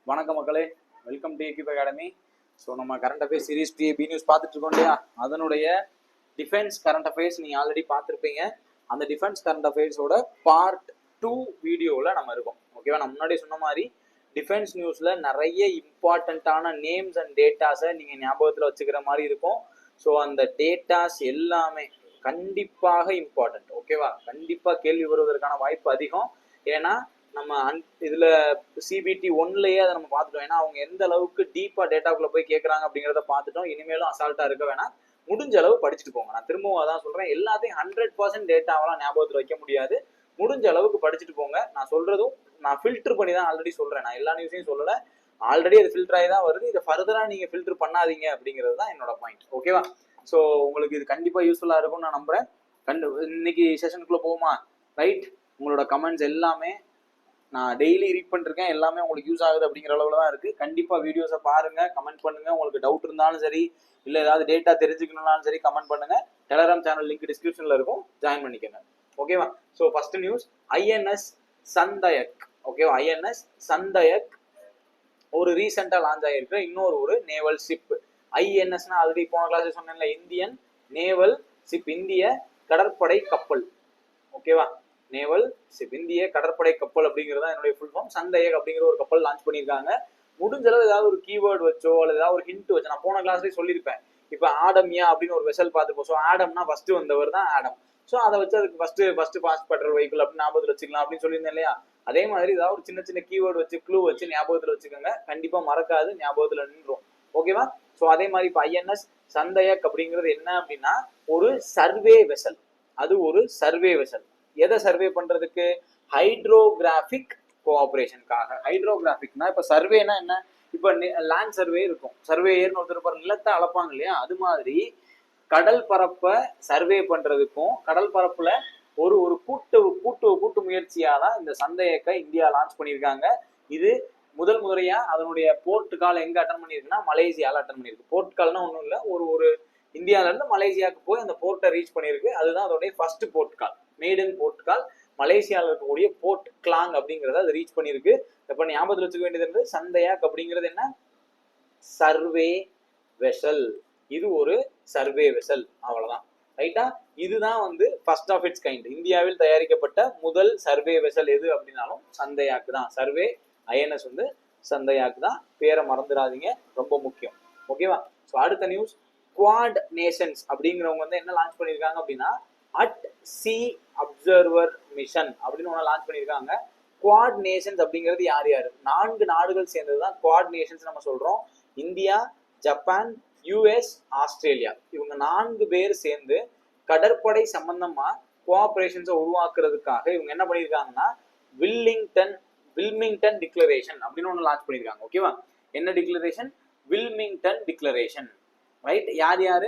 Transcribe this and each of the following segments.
வணக்கம் மக்களே, welcome to Equip academy. So நம்ம கரண்ட் அஃபேர்ஸ் சீரீஸ் பி நியூஸ் பார்த்துட்டு இருக்கோம் இல்லையா, அதனுடைய டிஃபென்ஸ் கரண்ட் அஃபேர்ஸ் நீங்கள் ஆல்ரெடி பார்த்துருப்பீங்க. அந்த டிஃபென்ஸ் கரண்ட் அஃபேர்ஸோட பார்ட் 2 வீடியோவில் நம்ம இருக்கோம். ஓகேவா, நான் முன்னாடி சொன்ன மாதிரி டிஃபென்ஸ் நியூஸில் நிறைய இம்பார்ட்டண்ட்டான நேம்ஸ் அண்ட் டேட்டாஸை நீங்கள் ஞாபகத்தில் வச்சுக்கிற மாதிரி இருக்கும். ஸோ அந்த டேட்டாஸ் எல்லாமே கண்டிப்பாக இம்பார்ட்டன்ட். ஓகேவா, கண்டிப்பாக கேள்வி வருவதற்கான வாய்ப்பு அதிகம். ஏன்னா நம்ம இதுல சிபிடி 1லயே அதை நம்ம பார்த்துட்டோம். ஏன்னா அவங்க எந்த அளவுக்கு டீப்பா டேட்டாக்குள்ள போய் கேட்கறாங்க அப்படிங்கிறத பார்த்துட்டோம். இனிமேலும் அசால்ட்டா இருக்க வேணாம், முடிஞ்ச அளவு படிச்சுட்டு போங்க. நான் திரும்பவும் அதான் சொல்றேன், எல்லாத்தையும் 100% டேட்டாவெல்லாம் ஞாபகத்தில் வைக்க முடியாது. முடிஞ்ச அளவுக்கு படிச்சுட்டு போங்க. நான் சொல்றதும் நான் ஃபில்டர் பண்ணி தான் ஆல்ரெடி சொல்றேன். நான் எல்லா நியூஸையும் சொல்லல, ஆல்ரெடி அது ஃபில்டர் ஆகி தான் வருது. இதை ஃபர்தரா நீங்க ஃபில்டர் பண்ணாதீங்க அப்படிங்கிறது தான் என்னோட பாயிண்ட். ஓகேவா, ஸோ உங்களுக்கு இது கண்டிப்பா யூஸ்ஃபுல்லா இருக்கும்னு நான் நம்புறேன். இன்னைக்கு செஷனுக்குள்ள போகுமா? ரைட், உங்களோட கமெண்ட்ஸ் எல்லாமே நான் டெய்லி ரீட் பண்ணிருக்கேன். எல்லாமே உங்களுக்கு யூஸ் ஆகுது அப்படிங்கிற அளவுல தான் இருக்கு. கண்டிப்பா வீடியோஸை பாருங்க, கமெண்ட் பண்ணுங்க. உங்களுக்கு டவுட் இருந்தாலும் சரி, இல்ல ஏதாவது டேட்டா தெரிஞ்சுக்கணும்னாலும் சரி கமெண்ட் பண்ணுங்க. டெலகிராம் சேனல் லிங்க் டிஸ்கிரிப்ஷன்ல இருக்கும், ஜாயின் பண்ணிக்கோங்க. ஓகேவா, ஸோ ஃபர்ஸ்ட் நியூஸ் ஐஎன்எஸ் சந்தயக். ஓகேவா, ஐஎன்எஸ் சந்தயக் ஒரு ரீசெண்டா லான்ச் ஆகிருக்கிற இன்னொரு ஒரு நேவல் ஷிப். ஐஎன்எஸ்னா ஆல்ரெடி போன கிளாஸ் சொன்னேன்ல, இந்தியன் நேவல் ஷிப், இந்திய கடற்படை கப்பல். ஓகேவா, நேவல் ஷிப், இந்திய கடற்படை கப்பல் அப்படிங்கிறது தான் என்னுடைய ஃபுல் ஃபார்ம். சந்தயக் அப்படிங்கிற ஒரு கப்பல் லான்ச் பண்ணியிருக்காங்க. முடிஞ்ச அளவு ஏதாவது ஒரு கீவேர்டு வச்சோ அல்லது ஏதாவது ஒரு ஹிண்ட் வச்சோ, நான் போன கிளாஸ்லேயே சொல்லியிருப்பேன். இப்போ ஆடம்யா அப்படின்னு ஒரு வெசல் பார்த்துப்போம். ஸோ ஆடம்னா ஃபர்ஸ்ட் வந்தவர் தான் ஆடம். ஸோ அதை வச்சு அதுக்கு ஃபர்ஸ்ட் ஃபாஸ்ட் பெட்ரோல் வெஹிக்கிள் அப்படின்னு ஞாபகத்தில் வச்சுக்கலாம் அப்படின்னு சொல்லியிருந்தேன் இல்லையா. அதே மாதிரி ஏதாவது ஒரு சின்ன சின்ன கீவேர்டு வச்சு க்ளூ வச்சு ஞாபகத்தில் வச்சுக்கோங்க. கண்டிப்பா மறக்காது, ஞாபகத்தில் நின்றும். ஓகேவா, ஸோ அதே மாதிரி இப்போ ஐஎன்எஸ் சந்தயக் அப்படிங்கிறது என்ன அப்படின்னா ஒரு சர்வே வெசல். அது ஒரு சர்வே வெசல். எதை சர்வே பண்றதுக்கு? ஹைட்ரோகிராபிக் கோஆபரேஷனுக்காக. ஹைட்ரோகிராபிக்னா இப்ப சர்வேனா என்ன? இப்ப லேண்ட் சர்வே இருக்கும், சர்வேயர்னு ஒருத்தர் நிலத்தை அளப்பாங்க இல்லையா, அது மாதிரி கடல் பரப்பை சர்வே பண்றதுக்கும் கடல் பரப்புல ஒரு ஒரு கூட்டு முயற்சியா தான் இந்த சந்தயக்கை இந்தியா லான்ச் பண்ணியிருக்காங்க. இது முதல் முறையா அதனுடைய போர்ட் கால் எங்க அட்டன் பண்ணிருக்குன்னா மலேசியால அட்டன் பண்ணிருக்கு. போர்ட் கால்னா ஒன்றும் இல்லை, ஒரு இந்தியால இருந்து மலேசியாவுக்கு போய் அந்த போர்ட்டை ரீச் பண்ணிருக்கு. அதுதான் அதோடைய ஃபர்ஸ்ட் போர்ட் கால், மேடன் போர்ட் கால். மலேசியாவில் இருக்கக்கூடிய போர்ட் கிளாங் அப்படிங்கிறத அது ரீச் பண்ணிருக்கு. இப்ப ஞாபகத்தில் வச்சுக்க வேண்டியது சந்தயாக் அப்படிங்கிறது என்ன? Survey vessel. இது ஒரு சர்வே வெசல், அவ்வளவுதான். ரைட்டா, இதுதான் ஃபர்ஸ்ட் ஆஃப் இட்ஸ் கைண்ட். இந்தியாவில் தயாரிக்கப்பட்ட முதல் சர்வே வெசல் எது அப்படின்னாலும் சந்தயாக் தான். சர்வே ஐஎன்எஸ் சந்தயாக் தான். பேரை மறந்துடாதீங்க, ரொம்ப முக்கியம். ஓகேவா, ஸோ அடுத்த நியூஸ் குவாட் நேஷன்ஸ் அப்படிங்கிறவங்க என்ன லான்ச் பண்ணியிருக்காங்க அப்படின்னா அட் சி அப்சர்வர் மிஷன் அப்படின்னு ஒன்று லான்ச் பண்ணியிருக்காங்க. குவாட் நேஷன்ஸ் அப்படிங்கிறது யார் யாரு? 4 நாடுகள் சேர்ந்ததுதான் குவாட் நேஷன்ஸ் நம்ம சொல்றோம். India, Japan, US, Australia. இவங்க 4 பேர் சேர்ந்து கடற்படை சம்பந்தமா கோஆபரேஷன்ஸை உருவாக்குறதுக்காக இவங்க என்ன பண்ணியிருக்காங்கன்னா வில்மிங்டன் டிக்ளரேஷன் அப்படின்னு ஒன்று லான்ச் பண்ணியிருக்காங்க. ஓகேவா, என்ன டிக்ளரேஷன்? Wilmington declaration. ரைட், யார் யாரு?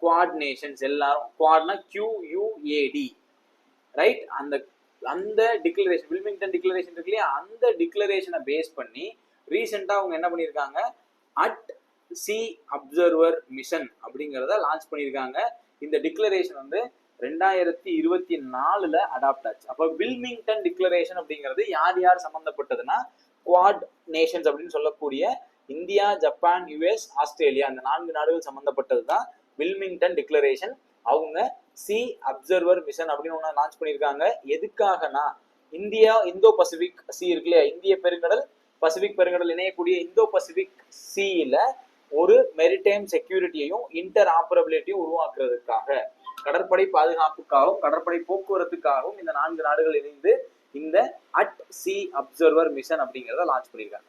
குவாட் நேஷன்ஸ் எல்லாரும். குவாட்னா QUAD. ரைட், அந்த டிக்ளரேஷன், வில்மிங்டன் டிக்ளரேஷன் இருக்கு இல்லையா, அந்த டிக்ளரேஷனை பேஸ் பண்ணி ரீசெண்டா அவங்க என்ன பண்ணியிருக்காங்க? அட் சி அப்சர்வர் மிஷன் அப்படிங்கிறத லான்ச் பண்ணியிருக்காங்க. இந்த டிக்ளரேஷன் 2024 அடாப்ட் ஆச்சு. அப்போ வில்மிங்டன் டிக்ளரேஷன் அப்படிங்கிறது யார் யார் சம்பந்தப்பட்டதுன்னா குவாட் நேஷன்ஸ் அப்படின்னு சொல்லக்கூடிய இந்தியா, ஜப்பான், யூஎஸ், ஆஸ்திரேலியா, அந்த 4 நாடுகள் சம்பந்தப்பட்டது தான் வில்மிங்டன் டிக்ளரேஷன். அவங்க சி அப்சர்வர் மிஷன் அப்படின்னு ஒன்று லான்ச் பண்ணியிருக்காங்க. எதுக்காகனா இந்தோ பசிபிக் சி இருக்கு இல்லையா, இந்திய பெருங்கடல் பசிபிக் பெருங்கடல் இணையக்கூடிய இந்தோ பசிபிக் சீல ஒரு மெரிடைம் செக்யூரிட்டியையும் இன்டர் ஆப்பரபிலிட்டியும் உருவாக்குறதுக்காக, கடற்படை பாதுகாப்புக்காகவும் கடற்படை போக்குவரத்துக்காகவும் இந்த 4 நாடுகள் இணைந்து இந்த அட் சி அப்சர்வர் மிஷன் அப்படிங்கிறத லான்ச் பண்ணியிருக்காங்க.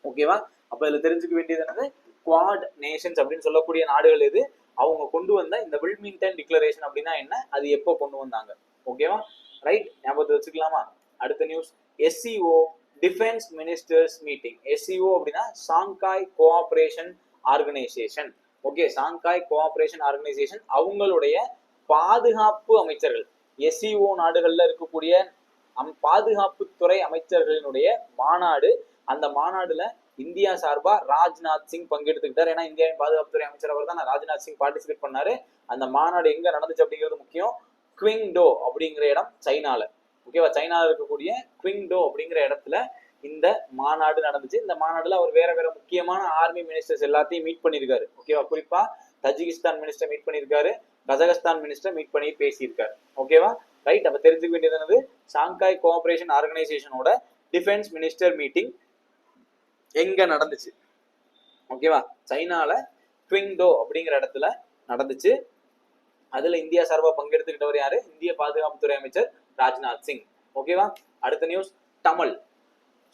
ஓகேவா, அப்ப இதுல தெரிஞ்சுக்க வேண்டியது என்னது? குவாட் நேஷன்ஸ் அப்படின்னு சொல்லக்கூடிய நாடுகள் எது, அவங்க கொண்டு வந்த இந்த வில்மிங்டன் டிக்ளரேஷன் அப்படின்னா என்ன, அது எப்போ கொண்டு வந்தாங்க. ஓகேவா, ரைட், ஞாபகத்தை வச்சுக்கலாமா? அடுத்த news SCO defence ministers meeting. SCO அப்படின்னா Shanghai cooperation organisation. Okay, Shanghai cooperation organisation அவங்களுடைய பாதுகாப்பு அமைச்சர்கள், SCO நாடுகள்ல இருக்கக்கூடிய பாதுகாப்புத்துறை அமைச்சர்களினுடைய மாநாடு. அந்த மாநாடுல இந்தியா சார்பா ராஜ்நாத் சிங் பங்கெடுத்துக்கிட்டார். ஏன்னா இந்தியாவின் பாதுகாப்புத்துறை அமைச்சர் அவர் தான், ராஜ்நாத் சிங் பார்ட்டிசிபேட் பண்ணாரு. அந்த மாநாடு எங்க நடந்துச்சு அப்படிங்கிறது முக்கியம். குவிங்டோ அப்படிங்கிற இடம் சைனால. ஓகேவா, சைனால இருக்கக்கூடிய குவிங்டோ அப்படிங்கிற இடத்துல இந்த மாநாடு நடந்துச்சு. இந்த மாநாடுல அவர் வேற வேற முக்கியமான ஆர்மி மினிஸ்டர்ஸ் எல்லாத்தையும் மீட் பண்ணியிருக்காரு. ஓகேவா? குறிப்பா தஜிகிஸ்தான் மினிஸ்டர் மீட் பண்ணியிருக்காரு, கஜகஸ்தான் மினிஸ்டர் மீட் பண்ணி பேசியிருக்காரு. ஓகேவா? ரைட். அப்ப தெரிஞ்சுக்க வேண்டியது என்னது, ஷாங்காய் கோஆபரேஷன் ஆர்கனைசேஷனோட டிஃபென்ஸ் மினிஸ்டர் மீட்டிங் எங்க நடந்துச்சு? ஓகேவா? சைனால குவிங்டோ அப்படிங்கிற இடத்துல நடந்துச்சு. அதுல இந்தியா சார்பா பங்கெடுத்துக்கிட்டவர் யாரு? இந்திய பாதுகாப்புத்துறை அமைச்சர் ராஜ்நாத் சிங். ஓகேவா? அடுத்த நியூஸ், டமல்.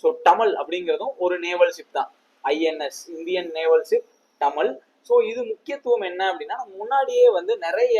ஸோ டமல் அப்படிங்கிறதும் ஒரு நேவல் ஷிப் தான். INS Indian naval ship Tamal. So இது முக்கியத்துவம் என்ன அப்படின்னா, முன்னாடியே வந்து நிறைய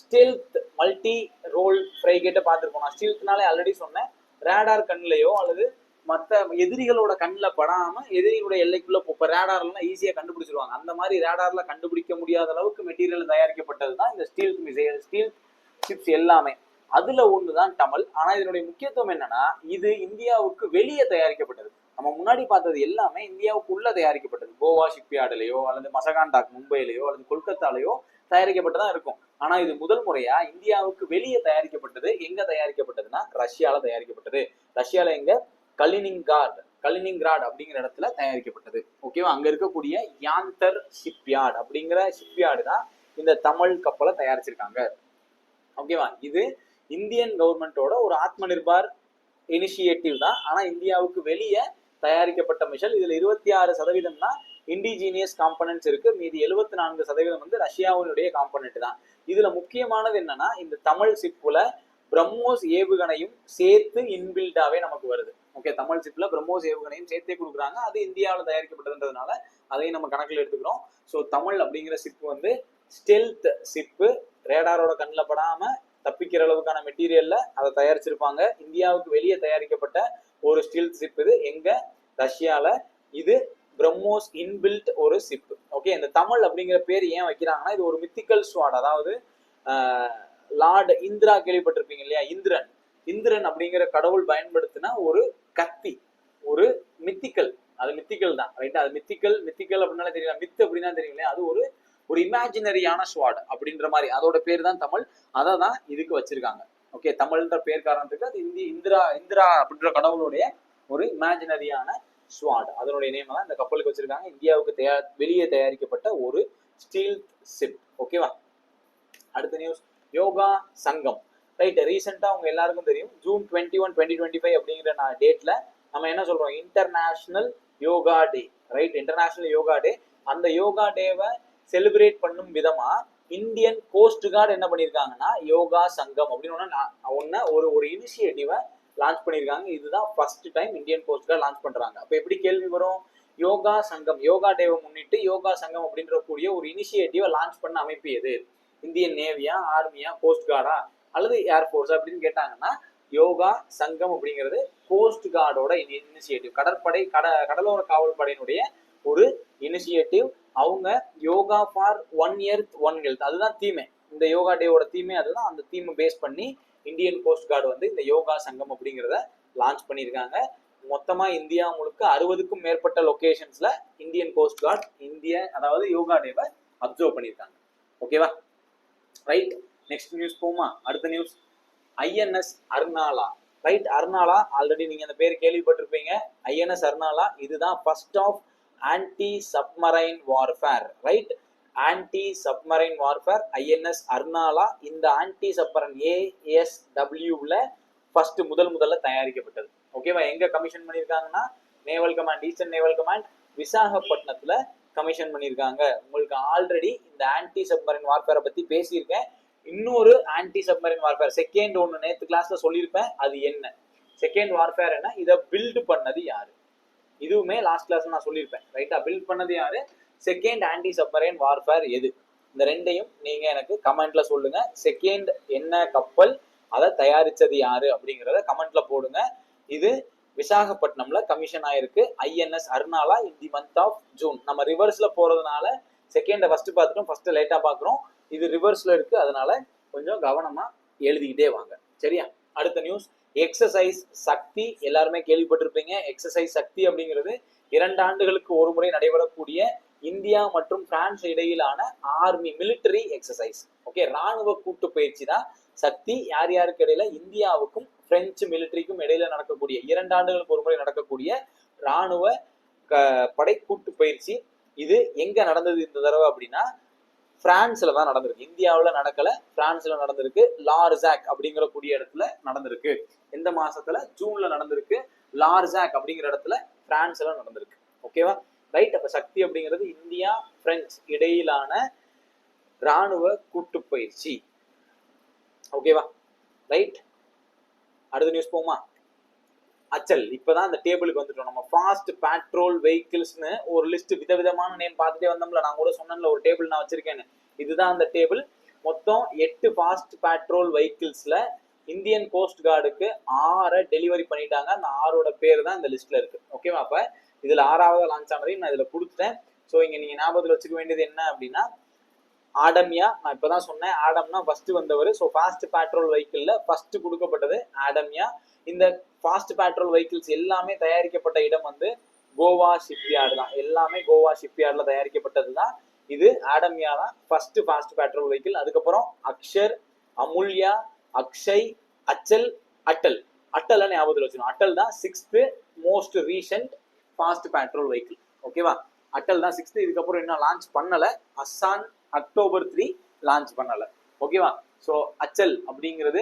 ஸ்டெல்த் மல்டி ரோல் ஃப்ரைகேட்டை பார்த்துருக்கோம். நான் ஸ்டெல்த்னாலே ஆல்ரெடி சொன்னேன், ரேடார் கண்ணிலையோ அல்லது மற்ற எதிரிகளோட கண்ணில் படாம எதிரிகளோட எல்லைக்குள்ள இப்போ ரேடார்லாம் ஈஸியாக கண்டுபிடிச்சிருவாங்க. அந்த மாதிரி ரேடார்ல கண்டுபிடிக்க முடியாத அளவுக்கு மெட்டீரியல் தயாரிக்கப்பட்டது தான் இந்த ஸ்டீல்த் மிசைல், ஸ்டீல்த் ஷிப்ஸ் எல்லாமே. அதுல ஒண்ணுதான் டமல். ஆனா இதனுடைய முக்கியத்துவம் என்னன்னா, இது இந்தியாவுக்கு வெளியே தயாரிக்கப்பட்டது. நம்ம முன்னாடி பார்த்தது எல்லாமே இந்தியாவுக்கு உள்ள தயாரிக்கப்பட்டது. கோவா ஷிப்யார்டுலயோ அல்லது மசகான்டாக் மும்பையிலயோ அல்லது கொல்கத்தாலேயோ தயாரிக்கப்பட்டதான் இருக்கும். ஆனா இது முதல் முறையா இந்தியாவுக்கு வெளியே தயாரிக்கப்பட்டது. எங்க தயாரிக்கப்பட்டதுன்னா ரஷ்யால தயாரிக்கப்பட்டது. ரஷ்யால எங்க? கலினின்கிராட் அப்படிங்கிற இடத்துல தயாரிக்கப்பட்டது. ஓகேவா? அங்க இருக்கக்கூடிய யாந்தர் ஷிப்யார்டு அப்படிங்கிற ஷிப்யார்டு தான் இந்த தமிழ் கப்பலை தயாரிச்சிருக்காங்க. ஓகேவா? இது இந்தியன் கவர்மெண்டோட ஒரு ஆத்ம நிர்பார் இனிஷியேட்டிவ் தான். ஆனா இந்தியாவுக்கு வெளியே தயாரிக்கப்பட்ட மிஷல். இதுல 26% தான் இண்டிஜீனியஸ் காம்பனன்ட்ஸ் இருக்கு. மீதி 74% வந்து ரஷ்யாவினுடைய காம்பனன்ட் தான். இதுல முக்கியமானது என்னன்னா, இந்த தமிழ் ஷிப்ல பிரம்மோஸ் ஏவுகணையும் சேர்த்து இன்பில்டாவே நமக்கு வருது. ஓகே, தமிழ் ஷிப்ல பிரம்மோஸ் ஏவுகணையும் சேர்த்தே கொடுக்குறாங்க. அது இந்தியாவில் தயாரிக்கப்பட்டதுன்றதுனால அதையும் நம்ம கணக்கில் எடுத்துக்கிறோம். ஸோ தமிழ் அப்படிங்கிற ஷிப் வந்து ஸ்டெல்த் ஷிப்பு, ரேடாரோட கண்ணில் படாம தப்பிக்கிற அளவுக்கான மெட்டீரியல்ல அதை தயாரிச்சிருப்பாங்க. இந்தியாவுக்கு வெளியே தயாரிக்கப்பட்ட ஒரு ஸ்டீல்த் ஷிப் இது. எங்க? ரஷ்யால. இது பிரம்மோஸ் இன்பில்ட் ஒரு ஷிப். ஓகே, இந்த தமிழ் அப்படிங்கிற பேர் ஏன் வைக்கிறாங்கன்னா, இது ஒரு மித்திக்கல் ஸ்வாட். அதாவது லார்ட் இந்திரா கேள்விப்பட்டிருப்பீங்க இல்லையா? இந்திரன் அப்படிங்கிற கடவுள் பயன்படுத்தின ஒரு கத்தி, ஒரு மித்திக்கல். அது மித்திக்கல் தான், ரைட்டா? அது மித்திக்கல் அப்படின்னாலே தெரியல, மித்து அப்படின்னா தெரியும் இல்லையா? அது ஒரு இமேஜினரியான ஸ்வாட் அப்படின்ற மாதிரி. அதோட பேர் தான் தமிழ். அதை தான் இதுக்கு வச்சிருக்காங்க. ஓகே, தமிழ்ன்ற பேர் காரணத்துக்கு அது இந்திரா அப்படின்ற கடவுளுடைய ஒரு இமேஜினரியான ஸ்வாட், அதனுடைய நேம் தான் இந்த கப்பலுக்கு வச்சிருக்காங்க. இந்தியாவுக்கு வெளியே தயாரிக்கப்பட்ட ஒரு ஸ்டீல் ஷிப். ஓகேவா? அடுத்த நியூஸ், யோகா சங்கம். ரைட், ரீசெண்டா உங்க எல்லாருக்கும் தெரியும், ஜூன் 21, 2025 அப்படிங்கிற டேட்ல நம்ம என்ன சொல்றோம்? இன்டர்நேஷனல் யோகா டே. ரைட், இன்டர்நேஷனல் யோகா டே. அந்த யோகா டேவை செலிப்ரேட் பண்ணும் விதமா இந்தியன் கோஸ்ட் கார்டு என்ன பண்ணிருக்காங்கன்னா, யோகா சங்கம் அப்படின்னு ஒரு இனிஷியேட்டிவை லான்ச் பண்ணிருக்காங்க. இதுதான் first time Indian coast card launch பண்றாங்க. அப்ப எப்படி கேள்வி வரும்? யோகா சங்கம், யோகா டேவை முன்னிட்டு யோகா சங்கம் அப்படின்ற கூடிய ஒரு இனிஷியேட்டிவை லான்ச் பண்ண அமைப்பு எது? இந்தியன் நேவியா, ஆர்மியா, கோஸ்ட் கார்டா அல்லது ஏர்போர்ஸ் அப்படின்னு கேட்டாங்கன்னா, யோகா சங்கம் அப்படிங்கிறது கோஸ்ட் கார்டோட இனிஷியேட்டிவ், கடலோர காவல் படையினுடைய ஒரு இனிஷியேட்டிவ். அவங்க யோகா ஃபார் 1 எர்த் 1 ஹெல்த், அதுதான் தீமே. இந்த யோகா டேவோட தீமே அதுதான். அந்த தீமை பேஸ் பண்ணி இந்தியன் கோஸ்ட் கார்டு வந்து இந்த யோகா சங்கம் அப்படிங்கிறத லான்ச் பண்ணியிருக்காங்க. மொத்தமா இந்தியா முழுக்க 60க்கும் மேற்பட்ட லொகேஷன்ஸ்ல இந்தியன் கோஸ்ட் கார்டு அதாவது யோகா டேவை அப்சர்வ் பண்ணியிருக்காங்க. ஓகேவா? ரைட், நெக்ஸ்ட் நியூஸ் போமா? அடுத்த news, INS Arnala. Right, Arnala already நீங்க அந்த பேர் கேள்விப்பட்டிருப்பீங்க. ஐஎன்எஸ் அர்னாலா இதுதான் first of anti submarine warfare. Right, anti submarine warfare INS Arnala. இந்த ஆன்டி சப்மரைன் ASWல ஃபர்ஸ்ட் முதல்ல தயாரிக்கப்பட்டது. ஓகேவா? எங்க கமிஷன் பண்ணியிருக்காங்கன்னா, naval command, eastern naval command விசாகப்பட்டினத்துல கமிஷன் பண்ணியிருக்காங்க. உங்களுக்கு ஆல்ரெடி இந்த ஆன்டி சப்மரைன் வார்ஃபேரை பத்தி பேசியிருக்கேன். இன்னொரு ஆன்டி சப்மரைன் வார்ஃபேர் செகண்ட் ஒன்று நேற்று கிளாஸ்ல சொல்லியிருப்பேன். அது என்ன செகண்ட் வார்ஃபேர்? என்ன இதை பில்டு பண்ணது யாரு? இதுவுமே லாஸ்ட் கிளாஸ்ல நான் சொல்லியிருப்பேன். ரைட்டா? பில்ட் பண்ணது யாரு? செகண்ட் ஆன்டி சப்மரைன் வார்ஃபேர் எது? இந்த ரெண்டையும் நீங்க எனக்கு கமெண்ட்ல சொல்லுங்க. செகண்ட் என்ன கப்பல், அதை தயாரிச்சது யாரு அப்படிங்கிறத கமெண்ட்ல போடுங்க. இது விசாகப்பட்டினம்ல கமிஷன் ஆயிருக்கு. INS Arnala in the month of June. நம்ம ரிவர்ஸ்ல போறதுனால செகண்டை ஃபர்ஸ்ட் பார்த்துட்டோம், ஃபர்ஸ்ட் லேட்டா பாக்குறோம். இது ரிவர்ஸ்ல இருக்கு, அதனால கொஞ்சம் கவனமா எழுதிக்கிட்டே வாங்க. சரியா? அடுத்த நியூஸ், எக்ஸசைஸ் சக்தி. எல்லாருமே கேள்விப்பட்டிருப்பீங்க. எக்ஸசைஸ் சக்தி அப்படிங்கிறது 2 ஆண்டுகளுக்கு ஒரு முறை நடைபெறக்கூடிய இந்தியா மற்றும் பிரான்ஸ் இடையிலான ஆர்மி மிலிட்டரி எக்ஸசைஸ். ஓகே, ராணுவ கூட்டு பயிற்சி தான் சக்தி. யார் யாருக்கு இடையில? இந்தியாவுக்கும் பிரெஞ்சு மிலிட்டரிக்கும் இடையில நடக்கக்கூடிய 2 ஆண்டுகளுக்கு ஒரு முறை நடக்கக்கூடிய ராணுவ படை கூட்டு பயிற்சி. இது எங்க நடந்தது இந்த தடவை அப்படின்னா பிரான்ஸ்ல தான் நடந்திருக்கு. இந்தியாவில் நடக்கல, பிரான்ஸ்ல நடந்திருக்கு. லார்ஜாக் அப்படிங்கிற கூடிய இடத்துல நடந்திருக்கு. எந்த மாசத்துல? ஜூன்ல நடந்திருக்கு. லார்ஜாக் அப்படிங்கிற இடத்துல பிரான்ஸ்ல நடந்திருக்கு. ஓகேவா, ரைட். அப்ப சக்தி அப்படிங்கிறது இந்தியா பிரெஞ்சு இடையிலான ராணுவ கூட்டு பயிற்சி. ஓகேவா, ரைட். அடுத்த நியூஸ் போமா. அச்சல். இப்பதான் அந்த டேபிளுக்கு வந்துட்டோம். நம்ம ஃபாஸ்ட் பேட்ரோல் வெஹிக்கிள்ஸ்னு ஒரு லிஸ்ட் விதவிதமான நேம் பார்த்துட்டே வந்தோம்ல. நான் கூட சொன்னேன்ல ஒரு டேபிள் நான் வச்சிருக்கேன்னு. இதுதான் அந்த டேபிள். மொத்தம் 8 ஃபாஸ்ட் பேட்ரோல் வெஹிக்கிள்ஸ்ல இந்தியன் கோஸ்ட் கார்டுக்கு 6 டெலிவரி பண்ணிட்டாங்க. அந்த 6ஓட பேர் தான் இந்த லிஸ்ட்ல இருக்கு. ஓகேவா, அப்ப இதுல 6வது லான்ச் ஆனதையும் நான் இதுல கொடுத்துட்டேன். ஸோ இங்க நீங்க ஞாபகத்தில் வச்சுக்க வேண்டியது என்ன அப்படின்னா ஆடம்யா. நான் இப்பதான் சொன்னேன், ஆடம்னா ஃபர்ஸ்ட் வந்தவர். ஸோ ஃபாஸ்ட் பேட்ரோல் வெஹிக்கிள்ல ஃபர்ஸ்ட் கொடுக்கப்பட்டது ஆடம்யா. இந்த ஃபாஸ்ட் பேட்ரோல் வெஹிக்கிள்ஸ் எல்லாமே தயாரிக்கப்பட்ட இடம் வந்து கோவா ஷிப்யார்டு தான். எல்லாமே கோவா ஷிப்யார்ட்ல தயாரிக்கப்பட்டது தான். இது ஆடம்யா தான் ஃபர்ஸ்ட் ஃபாஸ்ட் பேட்ரோல் வெஹிக்கிள். அதுக்கப்புறம் அக்ஷர், அமுல்யா, அக்ஷய், அச்சல், அட்டல். அட்டல் ஞாபகத்தில் வச்சுக்கணும். அட்டல் தான் 6th most recent fast patrol vehicle. ஓகேவா, அட்டல் தான் 6th. இதுக்கப்புறம் இன்னும் லான்ச் பண்ணல. அசான் October 3 லான்ச் பண்ணல. ஓகேவா, ஸோ அச்சல் அப்படிங்கிறது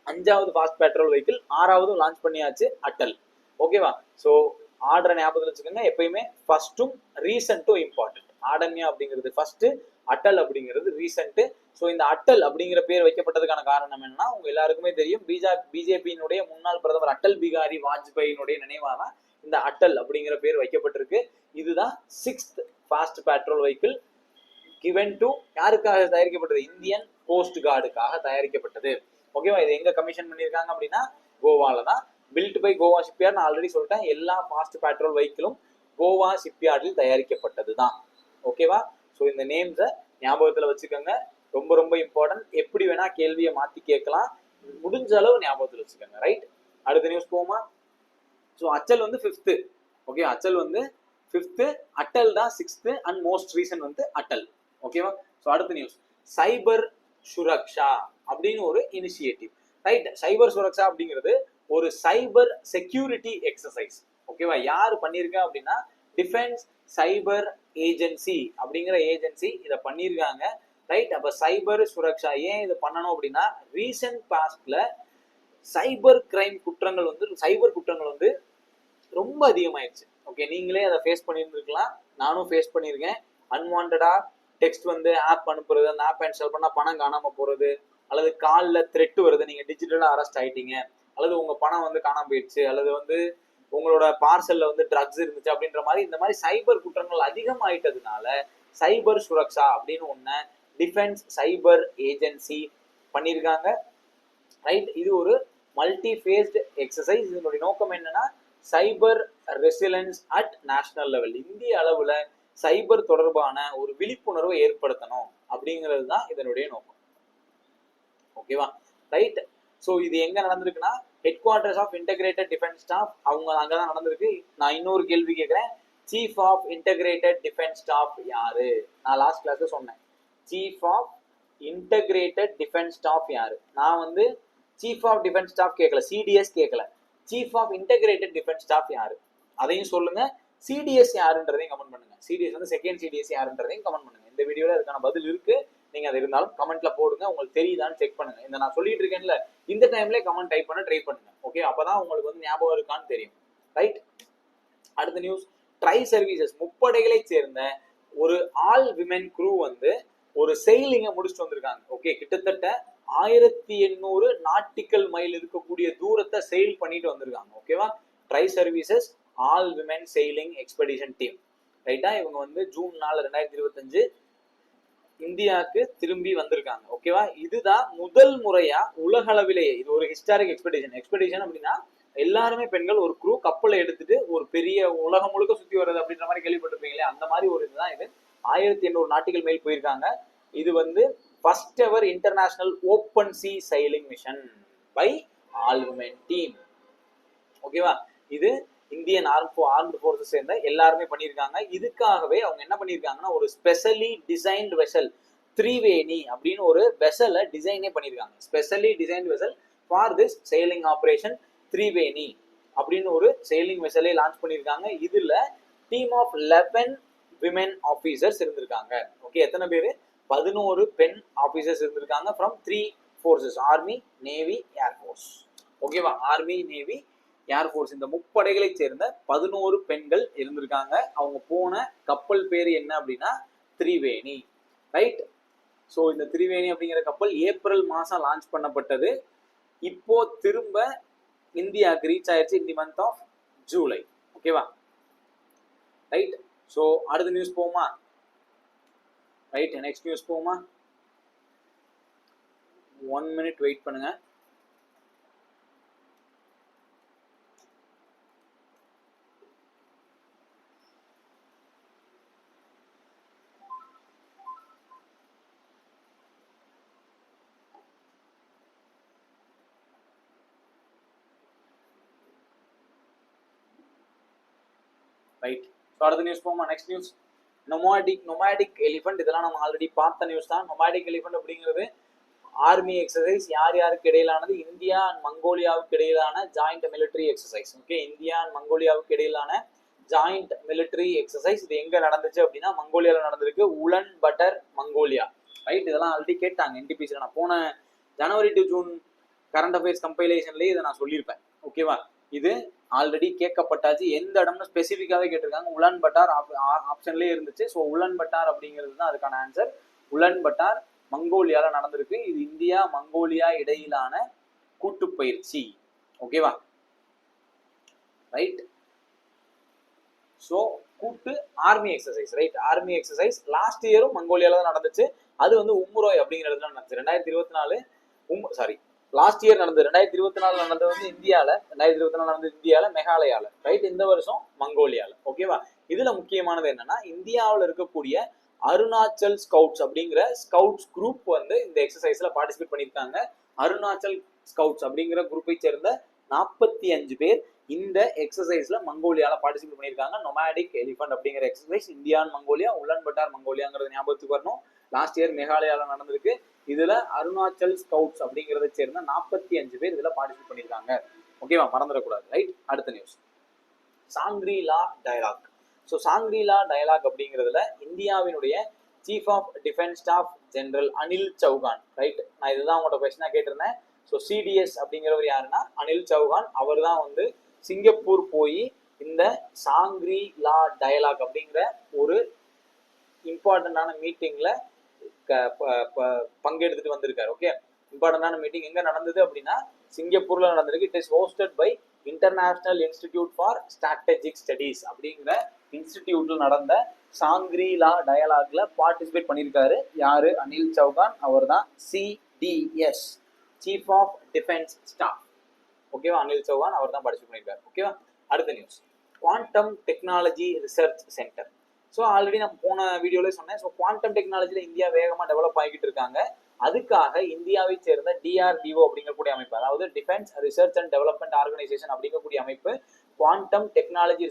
5வது ஃபாஸ்ட் பேட்ரோல் வெஹிக்கிள். 6வது லான்ச் பண்ணியாச்சு அட்டல். ஓகேவா, ஸோ ஆர்டரை ஞாபகத்தில் வச்சுக்கோங்க. எப்பயுமே ஃபர்ஸ்ட்டும் ரீசென்ட்டும் இம்பார்ட்டன்ட். ஆடம்யா அப்படிங்கிறது ஃபர்ஸ்ட், அட்டல் அப்படிங்கிறது ரீசென்ட். ஸோ இந்த அட்டல் அப்படிங்கிற பேர் வைக்கப்பட்டதுக்கான காரணம் என்னன்னா உங்க எல்லாருக்குமே தெரியும், பிஜேபியினுடைய முன்னாள் பிரதமர் அட்டல் பிகாரி வாஜ்பாயினுடைய நினைவாக தான் இந்த அட்டல் அப்படிங்கிற பேர் வைக்கப்பட்டிருக்கு. இதுதான் 6th fast patrol vehicle. given to யாருக்காக தயாரிக்கப்பட்டது? இந்தியன் கோஸ்ட் கார்டுக்காக தயாரிக்கப்பட்டது. ஓகேவா, இது எங்க கமிஷன் பண்ணியிருக்காங்க அப்படின்னா கோவால தான். Built by Goa shipyard. நான் ஆல்ரெடி சொல்லிட்டேன், எல்லா ஃபாஸ்ட் பேட்ரோல் வெஹிக்கிளும் கோவா ஷிப்யார்டில் தயாரிக்கப்பட்டது தான். ஓகேவா, ஸோ இந்த நேம்ஸை ஞாபகத்தில் வச்சுக்கோங்க. ரொம்ப ரொம்ப இம்பார்ட்டன்ட். எப்படி வேணா கேள்வியை மாற்றி கேட்கலாம், முடிஞ்ச அளவு ஞாபகத்தில் வச்சுக்கோங்க. ரைட், அடுத்த நியூஸ் போமா. ஸோ அச்சல் வந்து 5th. ஓகே, அச்சல் வந்து 5th, அட்டல் தான் 6th அண்ட் மோஸ்ட் ரீசன் வந்து அட்டல். ஓகேவா, ஸோ அடுத்த நியூஸ் சைபர் சுரக்ஷா அப்படின்னு ஒரு இனிஷியேட்டிவ். ரைட், சைபர் சுரக்ஷா அப்படிங்கிறது ஒரு சைபர் செக்யூரிட்டி எக்ஸசைஸ். ஓகேவா, யார் பண்ணியிருக்கா அப்படின்னா டிஃபென்ஸ் சைபர் ஏஜென்சி அப்படிங்கிற ஏஜென்சி இதை பண்ணியிருக்காங்க. ரைட், அப்ப சைபர் சுரக்ஷா ஏன் இதை பண்ணணும் அப்படின்னா ரீசெண்ட் பாஸ்ட்ல சைபர் கிரைம் குற்றங்கள் வந்து சைபர் குற்றங்கள் வந்து ரொம்ப அதிகமாயிடுச்சு. ஓகே, நீங்களே அதை ஃபேஸ் பண்ணியிருந்துருக்கலாம், நானும் ஃபேஸ் பண்ணியிருக்கேன். அன்வான்டா டெக்ஸ்ட் வந்து ஆப் அனுப்புறது, அந்த ஆப் இன்ஸ்டால் பண்ணா பணம் காணாம போறது, அல்லது காலில் த்ரெட் வருது, நீங்க டிஜிட்டலா அரெஸ்ட் ஆயிட்டீங்க, அல்லது உங்க பணம் வந்து காணாம போயிடுச்சு, அல்லது வந்து உங்களோட பார்சல்ல வந்து ட்ரக்ஸ் இருந்துச்சு அப்படின்ற மாதிரி இந்த மாதிரி சைபர் குற்றங்கள் அதிகமாயிட்டதுனால சைபர் சுரக்ஷா அப்படின்னு ஒண்ணு டிஃபென்ஸ் சைபர் ஏஜென்சி பண்ணியிருக்காங்க. ரைட், இது ஒரு மல்டி ஃபேஸ்ட் எக்ஸசைஸ். இதனுடைய நோக்கம் என்னன்னா சைபர் ரெசிலன்ஸ் அட் நேஷனல் லெவல். இந்திய அளவுல சைபர் தொடர்பான ஒரு விழிப்புணர்வை ஏற்படுத்தணும் அப்படிங்கிறது தான் இதனுடைய நோக்கம். ஓகேவா, ரைட். ஸோ இது எங்க நடந்திருக்குன்னா headquarters of integrated defence staff, அவங்க அங்கதான் நடந்திருக்கு. நான் இன்னொரு கேள்வி கேட்கிறேன், chief of integrated defence staff யாரு? நான் லாஸ்ட் கிளாஸ்ல சொன்னேன் chief of integrated defence staff யாரு. நான் வந்து சீஃப் ஆஃப் டிஃபென்ஸ் ஸ்டாஃப் கேட்கல, சிடிஎஸ் கேட்கல, chief of integrated defence staff யாரு அதையும் சொல்லுங்க. சிடிஎஸ் யாருன்றதையும் கமெண்ட் பண்ணுங்க. சிடிஎஸ் வந்து செகண்ட் சிடிஎஸ் யாருன்றதையும் கமெண்ட் பண்ணுங்க. இந்த வீடியோல அதுக்கான பதில் இருக்கு, நீங்க அது இருந்தாலும் கமெண்ட்ல போடுங்க. உங்களுக்கு தெரியுதான்னு செக் பண்ணுங்க. இந்த நான் சொல்லிட்டு இருக்கேன்ல, இந்த டைம்ல கமெண்ட் டைப் பண்ண ட்ரை பண்ணுங்க. ஓகே, அப்பதான் உங்களுக்கு வந்து ஞாபகம் இருக்கான்னு தெரியும். ரைட், அடுத்த நியூஸ் ட்ரை சர்வீசஸ் முப்படைகளை சேர்ந்த ஒரு ஆல் விமென் குரூ வந்து ஒரு செயிலிங்க முடிச்சுட்டு வந்திருக்காங்க. ஓகே, கிட்டத்தட்ட 1800 நாட்டிக்கல் மைல் இருக்கக்கூடிய தூரத்தை செயில் பண்ணிட்டு வந்திருக்காங்க. ஓகேவா, try services all women sailing expedition team. ரைட்டா, இவங்க வந்து ஜூன் 4, 2025 இந்தியாவுக்கு திரும்பி வந்திருக்காங்க. ஓகேவா, இதுதான் முதல் முறையா உலக அளவிலேயே இது ஒரு ஹிஸ்டாரிக் எக்ஸ்பெடிஷன். எக்ஸ்பெடிஷன் அப்படின்னா எல்லாருமே பெண்கள் ஒரு குரூ கப்பலை எடுத்துட்டு ஒரு பெரிய உலகம் முழுக்க சுத்தி வர்றது அப்படின்ற மாதிரி கேள்விப்பட்டிருப்பீங்களே, அந்த மாதிரி ஒரு இதுதான் இது. 1800 நாட்டிகள் மைல் போயிருக்காங்க. இது வந்து first ever international open sea sailing mission by all women team. ஓகேவா, இது இந்தியன் ஆர்ம்டு ஃபோர்ஸஸ் சேர்ந்த எல்லாருமே பண்ணியிருக்காங்க. இதுக்காகவே அவங்க என்ன பண்ணியிருக்காங்கன்னா ஒரு ஸ்பெஷலி டிசைன்டு வெசல் த்ரிவேணி அப்படின்னு ஒரு வெசலை டிசைனே பண்ணியிருக்காங்க. Specially designed vessel for this sailing operation Triveni அப்படின்னு ஒரு செயிலிங் வெசலே லான்ச் பண்ணியிருக்காங்க. இதுல டீம் ஆஃப் 11 விமென் ஆபீசர்ஸ் இருந்திருக்காங்க. ஓகே, எத்தனை பேர்? 11 பெண் ஆபீசர்ஸ் இருந்திருக்காங்க from 3 forces, army, navy, air force. ஓகேவா, ஆர்மி, நேவி, ஏர்ஃபோர்ஸ் இந்த முப்படைகளை சேர்ந்த 11 பெண்கள் இருந்திருக்காங்க. அவங்க போன கப்பல் பேர் என்ன அப்படின்னா திரிவேணி. ரைட். ஸோ இந்த திரிவேணி அப்படிங்கிற கப்பல் ஏப்ரல் மாசம் லான்ச் பண்ணப்பட்டது. இப்போ திரும்ப இந்தியாவுக்கு ரீச் ஆயிடுச்சு இந்த மந்த் ஆஃப் ஜூலை. ஓகேவா, ரைட். ஸோ அடுத்த நியூஸ் போமா? ரைட், நெக்ஸ்ட் நியூஸ் போமா? 1 minute வெயிட் பண்ணுங்க. ரைட். ஸோ அடுத்த நியூஸ் போமா? Next news nomadic elephant. இதெல்லாம் நம்ம ஆல்ரெடி பார்த்த நியூஸ் தான். நொமாடிக் எலிஃபண்ட் அப்படிங்கிறது ஆர்மி எக்ஸசைஸ். யார் யாருக்கு இடையிலானது? இந்தியா அண்ட் மங்கோலியாவுக்கு இடையிலான joint military exercise. Okay, India and மங்கோலியாவுக்கு இடையிலான ஜாயிண்ட் மிலிட்டரி எக்ஸசைஸ். இது எங்க நடந்துச்சு அப்படின்னா மங்கோலியால நடந்திருக்கு. உலன் பட்டர் மங்கோலியா. ரைட். இதெல்லாம் ஆல்ரெடி கேட்டாங்க என்டிபிசியில். நான் போன ஜனவரி டு ஜூன் கரண்ட் அஃபேர்ஸ் கம்பைலேஷன்லேயே இதை நான் சொல்லியிருப்பேன். ஓகேவா, இது ஆல்ரெடி கேட்கப்பட்டாச்சு. எந்த இடம்னு ஸ்பெசிஃபிக்காவே கேட்டிருக்காங்க. உலன் பட்டார் ஆப்ஷன்லேயே இருந்துச்சு. ஸோ உலன் பட்டார் அப்படிங்கிறது தான் அதுக்கான ஆன்சர். உலன் பட்டார் மங்கோலியால நடந்திருக்கு. இது இந்தியா மங்கோலியா இடையிலான கூட்டு பயிற்சி. ஓகேவா, ரைட். ஸோ கூட்டு army exercise. Right, army exercise last இயரும் மங்கோலியால தான் நடந்துச்சு. அது வந்து உம்ரோய் அப்படிங்கிற இடத்துல நடந்துச்சு. 2024 லாஸ்ட் இயர் நடந்தது. 2024 நடந்தது வந்து இந்தியால. 2024 நடந்தது இந்தியால, மெகாலயால. ரைட். இந்த வருஷம் மங்கோலியால. ஓகேவா. இதுல முக்கியமானது என்னன்னா இந்தியாவில் இருக்கக்கூடிய அருணாச்சல் ஸ்கவுட்ஸ் அப்படிங்கிற ஸ்கவுட்ஸ் குரூப் வந்து இந்த எக்ஸசைஸ்ல பார்ட்டிசிபேட் பண்ணியிருக்காங்க. அருணாச்சல் ஸ்கவுட்ஸ் அப்படிங்கிற குரூப்பை சேர்ந்த 45 பேர் இந்த எக்ஸசைஸ்ல மங்கோலியால பார்ட்டிசிபேட் பண்ணியிருக்காங்க. நொமாடிக் எலிஃபண்ட் அப்படிங்கிற எக்ஸசைஸ் இந்தியா மங்கோலியா, உலன் பட்டார் மங்கோலியாங்கிறது ஞாபகத்துக்கு வரணும். லாஸ்ட் இயர் மேகாலயால நடந்திருக்கு. இதுல அருணாச்சல் ஸ்கவுட்ஸ் அப்படிங்கிறத சேர்ந்த 45 பேர் இதுல பார்ட்டிசிபேட் பண்ணியிருக்காங்க. ஓகேவா, மறந்துடக்கூடாது. ரைட். அடுத்த news Shangri La dialogue. So Shangri La dialogue அப்படிங்கிறதுல இந்தியாவினுடைய chief of defence staff general Anil Chauhan. Right. நான் இதுதான் உங்களோட கொஸ்டினா கேட்டிருந்தேன். ஸோ சிடிஎஸ் அப்படிங்கிறவர் யாருன்னா அனில் சௌகான். அவர் தான் வந்து சிங்கப்பூர் போய் இந்த சாங்க்ரி லா டயலாக் அப்படிங்கிற ஒரு இம்பார்ட்டன்டான மீட்டிங்ல பங்கெடுத்துட்டு வந்திருக்காரு. ஓகே, இம்பார்ட்டன்டான மீட்டிங் எங்க நடந்தது அப்படின்னா சிங்கப்பூர்ல நடந்திருக்கு. It is hosted by international institute for strategic studies அப்படிங்கிற இன்ஸ்டிடியூட்ல நடந்த சாங்க்ரி லா டயலாக்ல பார்ட்டிசிபேட் பண்ணியிருக்காரு. யாரு? அனில் சௌகான். அவர் தான் CDS, chief of defence staff. ஓகேவா, அனில் சௌகான் அவர் தான் பார்ட்டிசிபேட் பண்ணியிருக்காரு. ஓகேவா. அடுத்த news quantum technology research centre. So already நம்ம போன வீடியோல சொன்னேன். ஸோ குவாண்டம் டெக்னாலஜில இந்தியா வேகமாக டெவலப் ஆகிட்டு இருக்காங்க. அதுக்காக இந்தியாவை சேர்ந்த டிஆர்டிஓ அப்படிங்கக்கூடிய அமைப்பு, அதாவது defence research and development organisation அப்படிங்கக்கூடிய அமைப்பு quantum technology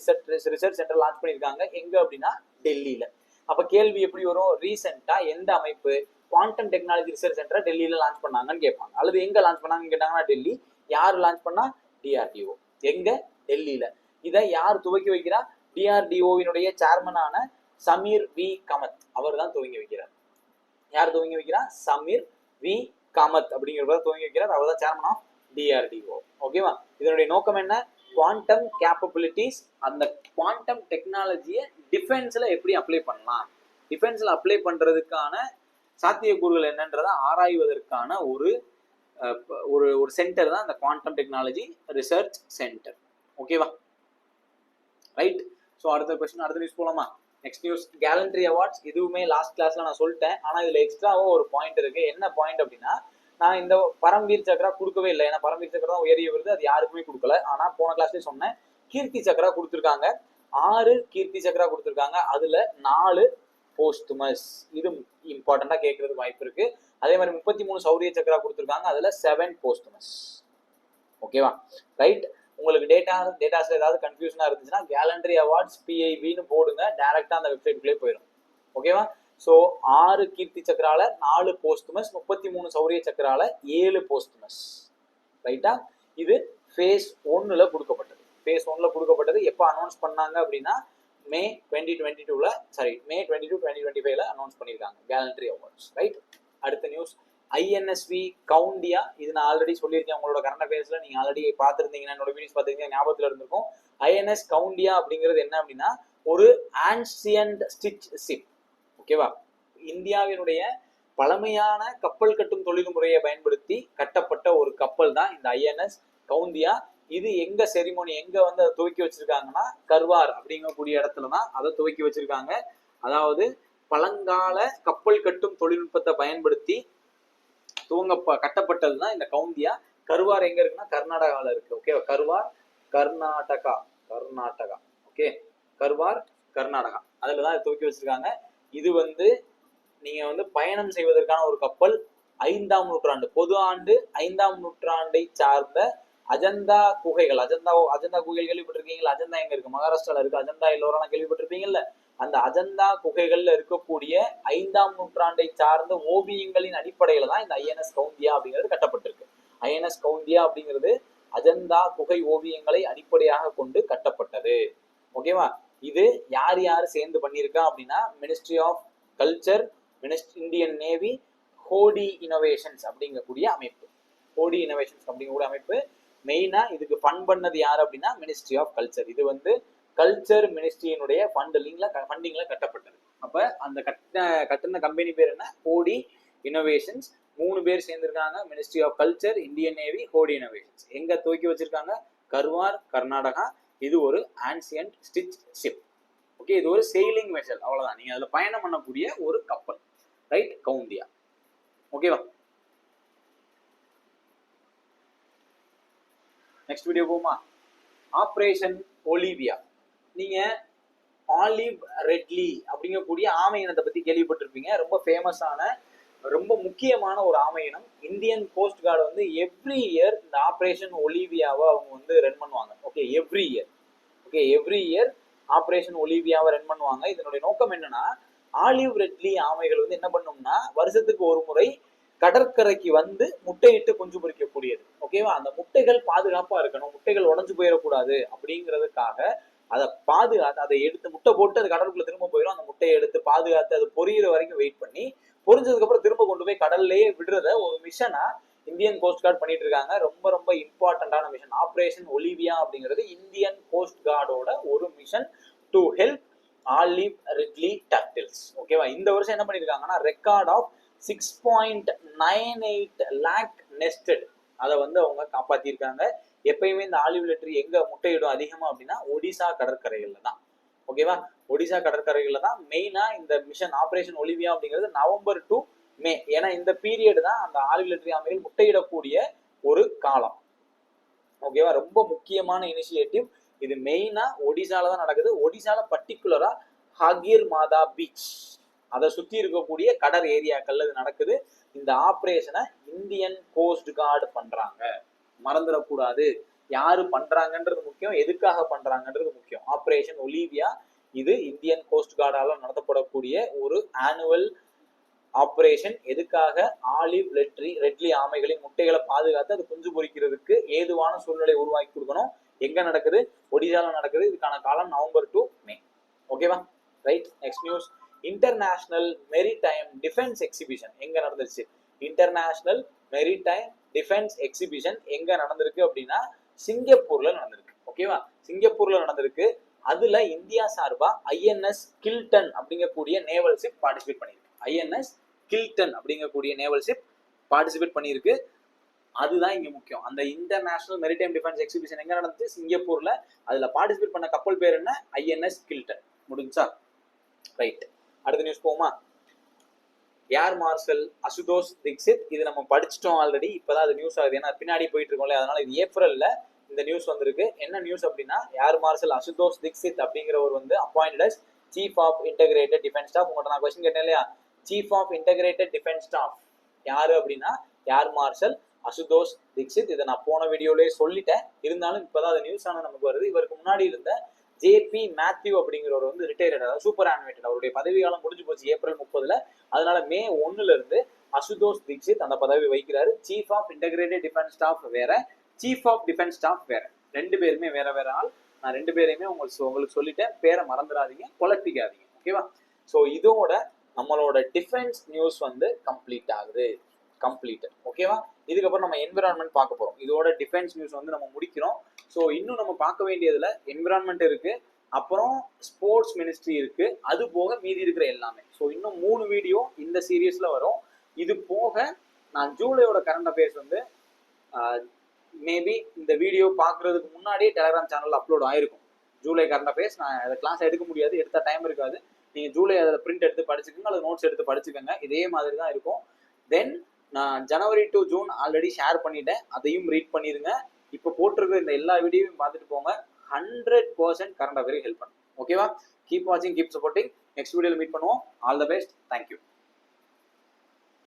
research centre launch பண்ணியிருக்காங்க. எங்க அப்படின்னா டெல்லியில. அப்ப கேள்வி எப்படி வரும்? ரீசெண்டா எந்த அமைப்பு குவாண்டம் டெக்னாலஜி ரிசர்ச் சென்டரை டெல்லியில லான்ச் பண்ணாங்கன்னு கேட்பாங்க. அல்லது எங்க லான்ச் பண்ணாங்கன்னு கேட்டாங்கன்னா டெல்லி. யார் லான்ச் பண்ணா? டிஆர்டிஓ. எங்க? டெல்லியில. இதை யார் துவக்கி வைக்கிறா? டிஆர்டிஓவினுடைய சேர்மனான சமீர் வி கமத் அவர் தான் துவங்கி வைக்கிறார். யார் துவங்கி வைக்கிறார்? சமீர் வி காமத் அப்படிங்கிறவர் துவங்கி வைக்கிறார். அவர் தான் சேர்மன் ஆஃப் டிஆர்டிஓ. ஓகேவா. இதனுடைய நோக்கம் என்ன? குவாண்டம் கேப்பபிலிட்டிஸ், அந்த குவாண்டம் டெக்னாலஜியை டிஃபென்ஸ்ல எப்படி அப்ளை பண்ணலாம், டிஃபென்ஸ்ல அப்ளை பண்றதுக்கான சாத்தியக்கூறுகள் என்னன்றதை ஆராய்வதற்கான ஒரு ஒரு சென்டர் தான் இந்த குவாண்டம் டெக்னாலஜி ரிசர்ச் சென்டர். ஓகேவா, ரைட். ஸோ அடுத்த கொஸ்டின், அடுத்த நியூஸ் போலாமா? Next news gallantry awards. இதுவுமே லாஸ்ட் கிளாஸ்ல நான் சொல்லிட்டேன். ஆனா இதுல எக்ஸ்ட்ராவோ ஒரு பாயிண்ட் இருக்கு. என்ன பாயிண்ட் அப்படின்னா, நான் இந்த பரம்வீர் சக்ரா கொடுக்கவே இல்லை. ஏன்னா பரம்வீர் சக்ரா தான் உயரிய விருது, அது யாருக்குமே கொடுக்கல. ஆனா போன கிளாஸ்லயே சொன்னேன், கீர்த்தி சக்ரா கொடுத்துருக்காங்க. 6 கீர்த்தி சக்ரா கொடுத்துருக்காங்க. அதுல 4 போஸ்டுமஸ். இது இம்பார்ட்டண்டா கேட்கறதுக்கு வாய்ப்பு இருக்கு. அதே மாதிரி 33 சௌரிய சக்ரா கொடுத்துருக்காங்க. அதுல 7 போஸ்டுமஸ். ஓகேவா, ரைட். உங்களுக்கு டேட்டாஸ்ல ஏதாவது கன்ஃபியூஷனா இருந்துச்சுன்னா கேலண்டரி அவார்ட்ஸ் பிஐபின்னு போடுங்க, டைரக்டா அந்த வெப்சைட்குள்ளே போயிடும். ஓகேவா. ஸோ 6 கீர்த்தி சக்கரால 4 போஸ்டுமஸ், 33 சௌரிய சக்கரால 7 போஸ்டுமஸ். ரைட்டா. இது ஃபேஸ் 1ல கொடுக்கப்பட்டது. phase 1ல கொடுக்கப்பட்டது. எப்போ அனௌன்ஸ் பண்ணாங்க அப்படின்னா மே 2022ல மே 22 2025ல அனௌன்ஸ் பண்ணியிருக்காங்க கேலண்டரி அவார்ட்ஸ். ரைட். அடுத்த நியூஸ் ஐஎன்எஸ்வி கவுண்டியா. இது நான் ஆல்ரெடி சொல்லியிருக்கேன் உங்களோட கரண்ட் அஃபேர்ஸ்ல, நீங்க ஆல்ரெடி பார்த்துருந்தீங்கன்னா என்னோட வீடியோஸ் பார்த்துருந்தீங்க ஞாபகத்தில் இருந்திருக்கும். ஐஎன்எஸ் கவுண்டியா அப்படிங்கிறது என்ன அப்படின்னா ஒரு ஆன்சியன்ட் ஸ்டிச் ஷிப். ஓகேவா, இந்தியாவினுடைய பழமையான கப்பல் கட்டும் தொழில்முறையை பயன்படுத்தி கட்டப்பட்ட ஒரு கப்பல் தான் இந்த ஐஎன்எஸ் கவுந்தியா. இது எங்க செரிமோனி எங்க வந்து அதை துவக்கி வச்சிருக்காங்கன்னா கர்வார் அப்படிங்கக்கூடிய இடத்துலதான் அதை துவக்கி வச்சிருக்காங்க. அதாவது பழங்கால கப்பல் கட்டும் தொழில்நுட்பத்தை பயன்படுத்தி கட்டப்பட்டதுதான் இந்த கவுந்தியா. கர்வார் எங்க இருக்குன்னா கர்நாடகால இருக்கு. ஓகே, கர்வார் கர்நாடகா. ஓகே, கர்வார் கர்நாடகா அதுலதான் துவக்கி வச்சிருக்காங்க. இது வந்து நீங்க வந்து பயணம் செய்வதற்கான ஒரு கப்பல். 5ஆம் நூற்றாண்டு பொது ஆண்டு 5ஆம் நூற்றாண்டை சார்ந்த அஜந்தா குகைகள். அஜந்தா குகைகள் கேள்விப்பட்டிருக்கீங்களா? அஜந்தா எங்க இருக்கு? மகாராஷ்டிரால இருக்கு. அஜந்தா எல்லோரும் கேள்விப்பட்டிருப்பீங்கல்ல. அந்த அஜந்தா குகைகள்ல இருக்கக்கூடிய 5ஆம் நூற்றாண்டை சார்ந்த ஓவியங்களின் அடிப்படையில தான் இந்த ஐஎன்எஸ் கவுந்தியா அப்படிங்கிறது கட்டப்பட்டிருக்கு. ஐஎன்எஸ் கவுந்தியா அப்படிங்கிறது அஜந்தா குகை ஓவியங்களை அடிப்படையாக கொண்டு கட்டப்பட்டது. ஓகேவா, இது யார் யார் சேர்ந்து பண்ணியிருக்கா அப்படின்னா ministry of culture, Indian navy, Hodi innovations அப்படிங்கக்கூடிய அமைப்பு. ஹோடி இனோவேஷன்ஸ் அப்படிங்கக்கூடிய அமைப்பு. மெயினா இதுக்கு ஃபண்ட் பண்ணது யார் அப்படின்னா மினிஸ்ட்ரி ஆஃப் கல்ச்சர். இது வந்து கல்ச்சர் மினிஸ்ட்ரியினுடைய ஃபண்டிங்ல கட்டப்பட்டது. அப்ப அந்த கட்டின கம்பெனி பேர் என்ன? ஹோடி இனோவேஷன்ஸ். 3 பேர் சேர்ந்திருக்காங்க. Ministry of culture, Indian navy, Hodi innovations. எங்க துவக்கி வச்சிருக்காங்க? கர்வார் கர்நாடகா. இது ஒரு ஆன்சியன்ட் ஸ்டிச் ஷிப். ஓகே, இது ஒரு செயிலிங் வெசல். அவ்வளவுதான், நீங்க அதுல பயணம் பண்ணக்கூடிய ஒரு கப்பல். ரைட், கவுந்தியா. ஓகேவா, நெக்ஸ்ட் வீடியோ போமா. Operation Olivia. நீங்க ஆலிவ் ரெட்லி அப்படிங்கக்கூடிய ஆமை இனத்தை பத்தி கேள்விப்பட்டிருப்பீங்க. ரொம்ப ஃபேமஸான ரொம்ப முக்கியமான ஒரு ஆமை இனம். இந்தியன் கோஸ்ட் கார்டு வந்து எவ்ரி இயர் இந்த ஆபரேஷன் ஒலிவியாவை அவங்க வந்து ரன் பண்ணுவாங்க. ஓகே, எவ்ரி இயர் ஆபரேஷன் ஒலிவியாவை ரன் பண்ணுவாங்க. இதனுடைய நோக்கம் என்னன்னா ஆலிவ் ரெட்லி ஆமைகள் வந்து என்ன பண்ணும்னா வருஷத்துக்கு ஒரு முறை கடற்கரைக்கு வந்து முட்டையிட்டு குஞ்சு பொரிக்கக்கூடியது. ஓகேவா, அந்த முட்டைகள் பாதுகாப்பா இருக்கணும், முட்டைகள் உடஞ்சு போயிடக்கூடாது அப்படிங்கிறதுக்காக அதை பாதுகாத்து அதை எடுத்து முட்டை போட்டு அது கடலுக்குள்ள திரும்ப போயிடும். அந்த முட்டையை எடுத்து பாதுகாத்து அது பொரியிற வரைக்கும் வெயிட் பண்ணி பொரிஞ்சதுக்கு அப்புறம் திரும்ப கொண்டு போய் கடல்லையே விடுறத ஒரு மிஷனா இந்தியன் கோஸ்ட் கார்டு பண்ணிட்டு இருக்காங்க. ரொம்ப ரொம்ப இம்பார்ட்டன்டான மிஷன் ஆபரேஷன் ஒலிவியா அப்படிங்கிறது இந்தியன் கோஸ்ட் கார்டோட ஒரு mission to help olive Ridley turtles. ஓகேவா, இந்த வருஷம் என்ன பண்ணிருக்காங்கன்னா ரெக்கார்ட் ஆஃப் 6.98 lakh நெஸ்டட் அதை வந்து அவங்க காப்பாத்திருக்காங்க. எப்பயுமே இந்த ஆலிவ் ரெட்லி எங்க முட்டையிடும் அதிகமா அப்படின்னா ஒடிசா கடற்கரைகள்ல தான். ஓகேவா, ஒடிசா கடற்கரைகள்ல தான் மெயினா இந்த மிஷன் ஆபரேஷன் ஒலிவியா அப்படிங்கிறது நவம்பர் டு மே. ஏன்னா இந்த பீரியட் தான் அந்த ஆலிவ் ரெட்லி ஆமைகள் முட்டையிடக்கூடிய ஒரு காலம். ஓகேவா, ரொம்ப முக்கியமான இனிஷியேட்டிவ் இது. மெயினா ஒடிசால தான் நடக்குது. ஒடிசால பர்டிகுலரா ஹகிர் மாதா பீச் அதை சுத்தி இருக்கக்கூடிய கடல் ஏரியாக்கள்ல இது நடக்குது. இந்த ஆபரேஷனை இந்தியன் கோஸ்ட் கார்டு பண்றாங்க. மறந்துடக்கூடாது, யாரு பண்றாங்கன்றது முக்கியம், எதுக்காக பண்றாங்கன்றது முக்கியம். ஆபரேஷன் ஒலிவியா இது இந்தியன் கோஸ்ட் கார்டால நடத்தப்படக்கூடிய ஒரு ஆனுவல் ஆபரேஷன். எதுக்காக? ஆலிவ் ரெட்லி ஆமைகளின் முட்டைகளை பாதுகாத்து அது குஞ்சு பொரிக்கிறதுக்கு ஏதுவான சூழ்நிலை உருவாக்கி கொடுக்கணும். எங்க நடக்குது? ஒடிசால நடக்குது. இதுக்கான காலம் நவம்பர் டு மே. ஓகேவா, right. Next news international maritime defence exhibition எங்க நடந்துருச்சு? இன்டர்நேஷனல் மெரிடைம் டிஃபென்ஸ் எக்ஸிபிஷன் எங்க நடந்திருக்கு அப்படின்னா சிங்கப்பூர்ல நடந்திருக்கு. ஓகேவா, சிங்கப்பூர்ல நடந்திருக்கு. அதுல இந்தியா சார்பா ஐஎன்எஸ் கில்டன் அப்படிங்கக்கூடிய நேவல் ஷிப் பார்ட்டிசிபேட் பண்ணிருக்கு. ஐஎன்எஸ் கில்டன் அப்படிங்கக்கூடிய நேவல் ஷிப் பார்ட்டிசிபேட் பண்ணியிருக்கு. அதுதான் இங்க முக்கியம். அந்த இன்டர்நேஷனல் மெரிடைம் டிஃபென்ஸ் எக்ஸிபிஷன் எங்க நடந்துச்சு? சிங்கப்பூர்ல. அதுல பார்ட்டிசிபேட் பண்ண கப்பல் பேர் என்ன? ஐஎன்எஸ் கில்டன். முடிஞ்சா? ரைட். அடுத்த நியூஸ் போகுமா. Air marshal Ashutosh Dixit. இது நம்ம படிச்சிட்டோம் ஆல்ரெடி, இப்பதான் அது நியூஸ் ஆகுது. ஏன்னா பின்னாடி போயிட்டு இருக்கோம்ல, அதனால இது ஏப்ரல்ல இந்த நியூஸ் வந்திருக்கு. என்ன நியூஸ் அப்படின்னா ஏர் மார்ஷல் அசுதோஷ் தீக்ஷித் அப்படிங்கிறவர் வந்து appointed as chief of integrated defence staff. உங்கள்கிட்ட நான் கொஸ்டின் கேட்டேன் இல்லையா, chief of integrated defence staff யாரு அப்படின்னா ஏர் மார்ஷல் அசுதோஷ் தீக்ஷித். இதை நான் போன வீடியோலயே சொல்லிட்டேன், இருந்தாலும் இப்பதான் அது நியூஸ் ஆனது நமக்கு வருது. இவருக்கு முன்னாடி இருந்த ஜேபி மேத்யூ அப்படிங்கிறவர் வந்து ரிட்டையர்ட், அதாவது சூப்பர் ஆனிமேட்டட். அவருடைய பதவி காலம் முடிஞ்சு போச்சு ஏப்ரல் 30. அதனால மே 1 இருந்து அசுதோஷ் தீக்ஷித் அந்த பதவி வகிக்கிறாரு. Chief of integrated defence staff வேற, சீஃப் ஆஃப் டிஃபென்ஸ் ஸ்டாஃப் வேற. 2 பேருமே வேற வேற ஆள். நான் 2 பேரையுமே உங்களுக்கு சொல்லிட்டேன். பேரை மறந்துடாதீங்க, குழப்பிக்காதீங்க. ஓகேவா? ஸோ இதோட நம்மளோட டிஃபென்ஸ் நியூஸ் வந்து கம்ப்ளீட் ஆகுது. கம்ப்ளீட்டட். ஓகேவா? இதுக்கப்புறம் நம்ம என்விரான்மெண்ட் பார்க்க போறோம். இதோட டிஃபென்ஸ் நியூஸ் வந்து நம்ம முடிக்கிறோம். ஸோ இன்னும் நம்ம பார்க்க வேண்டியதுல என்விரான்மெண்ட் இருக்கு, அப்புறம் ஸ்போர்ட்ஸ் மினிஸ்ட்ரி இருக்கு, அது போக மீதி இருக்கிற எல்லாமே. ஸோ இன்னும் 3 வீடியோ இந்த சீரீஸ்ல வரும். இது போக நான் ஜூலையோட கரண்ட் அஃபேர்ஸ் வந்து மேபி இந்த வீடியோ பார்க்கறதுக்கு முன்னாடியே டெலிகிராம் சேனல் அப்லோட் ஆயிருக்கும். ஜூலை கரண்ட் அஃபேர்ஸ் நான் அதை கிளாஸ் எடுக்க முடியாது, எடுத்த டைம் இருக்காது. நீங்க ஜூலை அதில் பிரிண்ட் எடுத்து படிச்சுக்கோங்க, அல்லது நோட்ஸ் எடுத்து படிச்சுக்கோங்க. இதே மாதிரி தான் இருக்கும். தென் நான் ஜனவரி டு ஜூன் ஆல்ரெடி ஷேர் பண்ணிட்டேன், அதையும் ரீட் பண்ணிருங்க. இப்போ போட்டிருக்கிற இந்த எல்லா வீடியோவையும் பார்த்துட்டு போங்க. 100% கரண்ட் அஃபேர் ஹெல்ப் பண்ணும். ஓகேவா? கீப் வாட்சிங், கீப் சப்போர்ட்டிங். நெக்ஸ்ட் வீடியோவில் மீட் பண்ணுவோம். All the best. தேங்க்யூ.